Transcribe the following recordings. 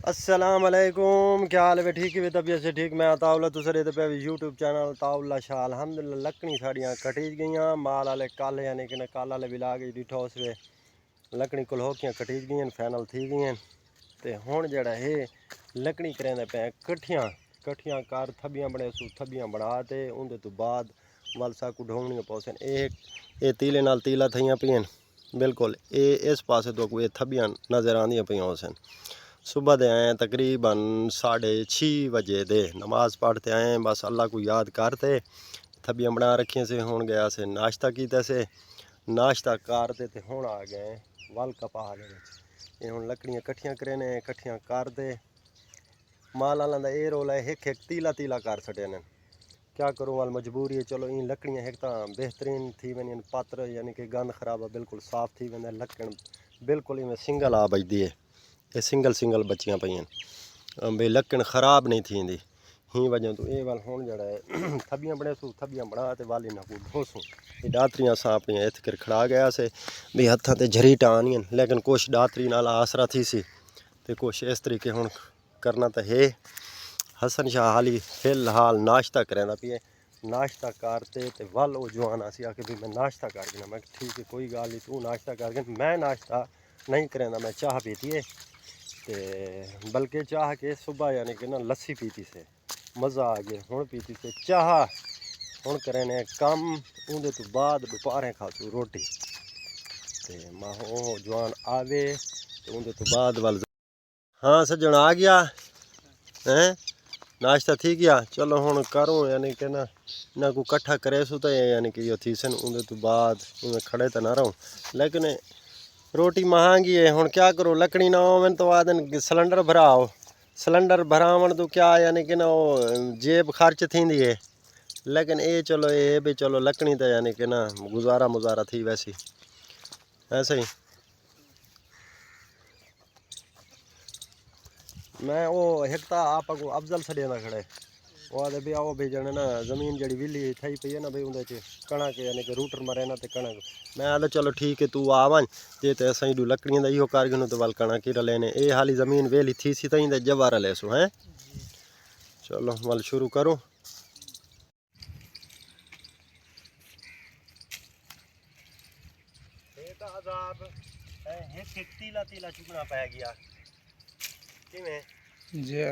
अस्सलाम वालेकुम, क्या हाल है? ठीक है तबीयत से ठीक। मैं ताउला तुसरे पे यूट्यूब चैनल ताउला शाह अलहमदुलिल्लाह लकड़ी साड़ियाँ कटी गई माल आले कल यानी कि कल आले भी ला गई डिठो उस वे लकड़ी कलहोकियाँ कटी गई फाइनल थी गई तो हुण जड़ा है लकड़ी करें पे कट्ठियाँ कट्ठियाँ कर थबियाँ बने सू थबियाँ बढ़ा तो उनके तो बाद वल साकू ढोंगनियाँ पौसन ये तीले नाल तीला थी पियाँ बिल्कुल ये इस पासे तो कोई थबियाँ नज़र आंदियाँ पियाँ उसन सुबह दे आए तकरीबन 6:30 बजे दे नमाज पढ़ते आए बस अल्लाह को याद करते थबियाँ बना रखियाँ से हुण गया से नाश्ता किया से नाश्ता करते ते हुण आ गए वल कपा ये हुण लकड़ियाँ कट्ठियाँ करेने कट्ठियाँ करते माल आला दा ये रोल है एक तीला तीला कर छड़े ने क्या करूँ वाल मजबूरी है। चलो इन लकड़ियाँ एक तो बेहतरीन थी वन पात्र यानी कि गंद खराब है बिल्कुल साफ थी वन लकड़ बिल्कुल इवें सिंगल आ बजदी है ये सिंगल बचियां पईयां बे लकड़ खराब नहीं थी ही वजह तो ये वाल हुण जड़ा है थबियाँ बने सू थबियाँ बना ते वाली ना को ढोसूं ये डातरियां सा अपनी इत कर खड़ा गया से भी हत्थां ते झरीटा आनियां लेकिन कुछ डातरी नाल आसरा थी सी ते कुछ इस तरीके हुण करना तो है। हसन शाह हाली फिलहाल नाश्ता करेंदा पिए नाश्ता करते ते वल वो जवान आसी आके भी मैं नाश्ता कर गया मैं ठीक है कोई गल नहीं तू नाश्ता कर गया मैं नाश्ता नहीं करेंदा मैं चाह पीती है ते बल्कि चाह के सुबह यानी कि ना लस्सी पीती से मज़ा आ गया हुण पीती से चाह हुण करें कम उनके तो बाद दोपहरें खासू रोटी ते मां जवान आवे तो उनके तो बाद वाल हाँ सज्जन आ गया हैं नाश्ता थी गया चलो हुण करूँ यानी कि ना को कट्ठा करे सो तो यानी कि यो थी सन उनके तो बाद उन्हें खड़े तो ना रहूँ लेकिन रोटी महंगी है हुण क्या करो लकड़ी ना होवन तो आदन सिलेंडर भराओ सिलेंडर भरावन तो क्या यानी कि ना जेब खर्च थी है लेकिन ये चलो ये भी चलो लकड़ी तो यानी कि ना गुजारा मुजारा थी वैसी ऐसे ही मैं वो हिकता आप को अफजल छड़े ना खड़े वो आदे भी आओ भी जने ना जमीन जड़ी विली थी पई है ना भाई उनके कणक यानी कि रूटर मरे ना तो कणक मैं आदे चलो ठीक है तू आवन जे तो असां एडू लकड़ियां दा इहो कर गनो तो वल कणक ही लेने ये हाली जमीन वेली थी सी तई ते जवार लेसो हैं चलो वल शुरू करूँ तीला तीला चुगना पै गया किवें जी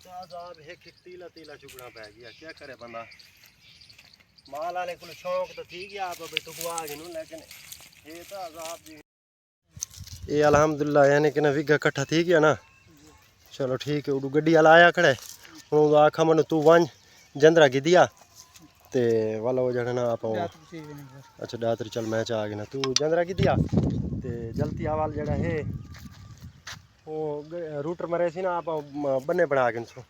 तो आजाब है कि तीला तीला चुगना पै गया क्या करे बंदा माल वाले को शौक तो थी गया आप अभी तो आ गए लेकिन ये तो आजाब जी ये अल्हम्दुलिल्लाह यानी कि ना विगा कट्ठा थी गया ना चलो ठीक है उडू गड्डी वाला आया खड़े हूँ आखा मन तू वन जंदरा की दिया ते वाला वो जने ना आप अच्छा डातर चल मैच आ गया ना तू जंदरा की दिया ते जल्दी आवाल जड़ा है वो रूटर मरे सी ना आप बन्ने बना के सो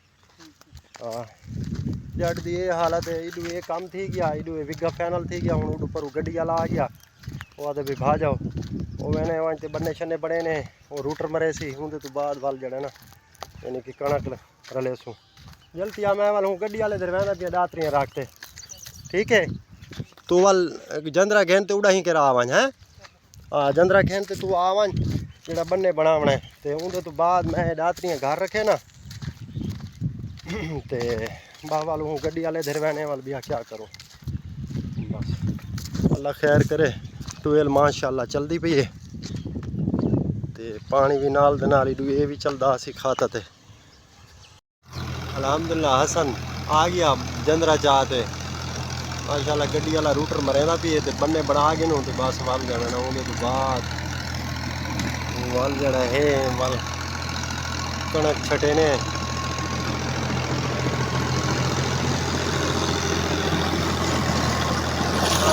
जट दी ये हालत है इडू ये काम थी गया इडू विगा फाइनल थी गया हूँ उडू पर गड्डी वाला आ गया वो आते भी भा जाओ वो मैंने वहाँ ते बन्ने शन्ने बड़े ने वो रूटर मरे सी उनके तो बाद वाल जड़ा ना यानी कि कणक रले सू जल्दी आ मैं वाल हूँ गड्डी वाले दरम्यान दिया डातरियाँ रखते ठीक है तू वाल जंदरा घेन तो उड़ा ही करा आवन है हाँ जंदरा घेन तो तू आवन जरा बन्ने बनावना है तो उनके तो बाद मैं डातरियाँ घर रखे ना तो बाह वाल हूँ गड्डी वाले दरम्याने वाल भी क्या करूँ बस अल्लाह खैर करे ट्यूबवेल माशाल्लाह चलती पई है ते पानी भी नाल दे नाल ये भी चलता सी खाता ते अल्हम्दुलिल्लाह हसन आ गया जंदरा चाहते माशाल्लाह गड्डी वाला रूटर मरेंदा पी ते बन्ने बना गए नु ते बस वल जाना ना उन्हें तो बाद वल जड़ा है वल कणक छटे ने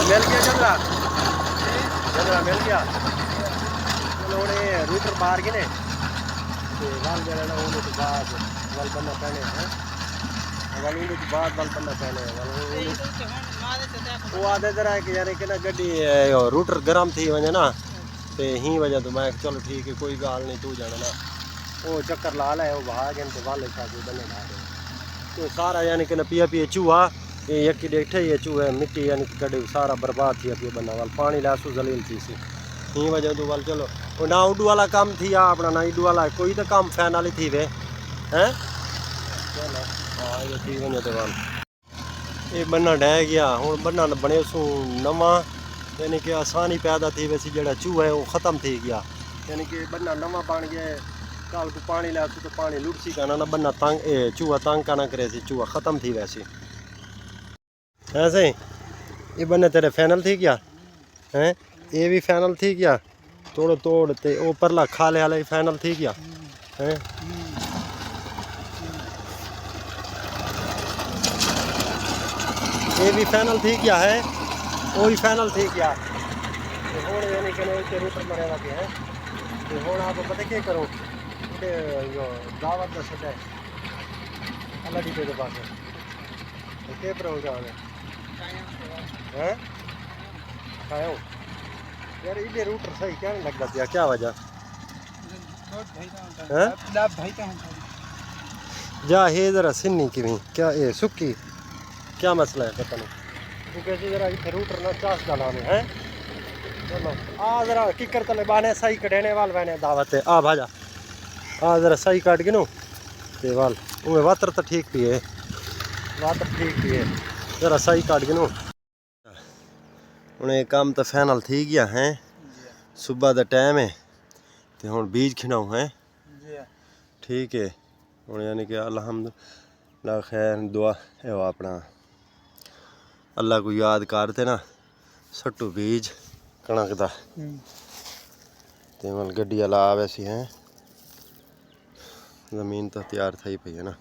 मिल गया जंदरा मिल गया चलो उन्हें रूटर मार के ने ते वल जड़ा ना उन्हें तो बाद वल बन्ना पहने हैं वल उन्हें तो बाद वल बन्ना पहने वो आधे तरह कि यानी कि ना गड्डी रूटर गर्म थी वजे ना ते ही वजह तो मैं चलो ठीक है कोई गाल नहीं तू जाना ना वो चक्कर ला ला वो बहा गए तो वाले खा के बने ला तो सारा यानी कि ना पिया पिया चूहा ये यकी डेठे ये चूहे मिट्टी यानी कि कड़े सारा बर्बाद थी पिया बना वाल पानी लासू जलील थी सी ही वजह तो वाल चलो वो ना उडू वाला काम थी अपना ना इडू वाला कोई तो काम फाइनल थी वे हैं चलो हाँ ये ठीक वजह तो वाल ये बन्ना डह गया हूँ बन्ना बने सू नवा यानी कि आसानी पैदा थी वैसी जड़ा चूहा है वो ख़त्म थी गया यानी कि बन्ना नवा बन गया कल को पानी ला तो पानी लुटसी का ना बन्ना तंग चूहा तंग का ना करे सी चूहा ख़त्म थी वैसी ऐसे ये बन्ने तेरे फाइनल थी क्या हैं ये भी फाइनल थी क्या तोड़ तोड़ ते वो परला खाले वाले फाइनल थी क्या हैं ये भी फाइनल थी क्या है वो भी फाइनल थी क्या हूँ यानी कि रूटर मरेगा भी है तो हूँ आप पता क्या करो दावत का सजा अलग ही तेरे पास के प्रोग्राम है खाओ यार ये रूटर सही क्या नहीं लगता पिया क्या वजह जा हे जरा सिन्नी की क्या ये सुक्की क्या मसला है पता नहीं तू कैसे जरा इधर रूटर ना चास डाला में है चलो आ जरा किकर तले बाने सही कटेने वाल बने दावत है आ भाजा आ जरा सही काट गिनो ते वाल उमे वातर तो ठीक भी है वातर ठीक भी है जरा सही काट गिनो उन्हें काम तो फाइनल थी गया है सुबह का टाइम है तो हुण बीज खिनाऊ है ठीक है हुण यानी कि अल्हम्दुलिल्लाह खैर दुआ है अपना अल्लाह को याद करते ना सट्टू बीज कणक दा ते मल गड्डी वाला आ वैसी है ज़मीन तो तैयार थी पई है ना।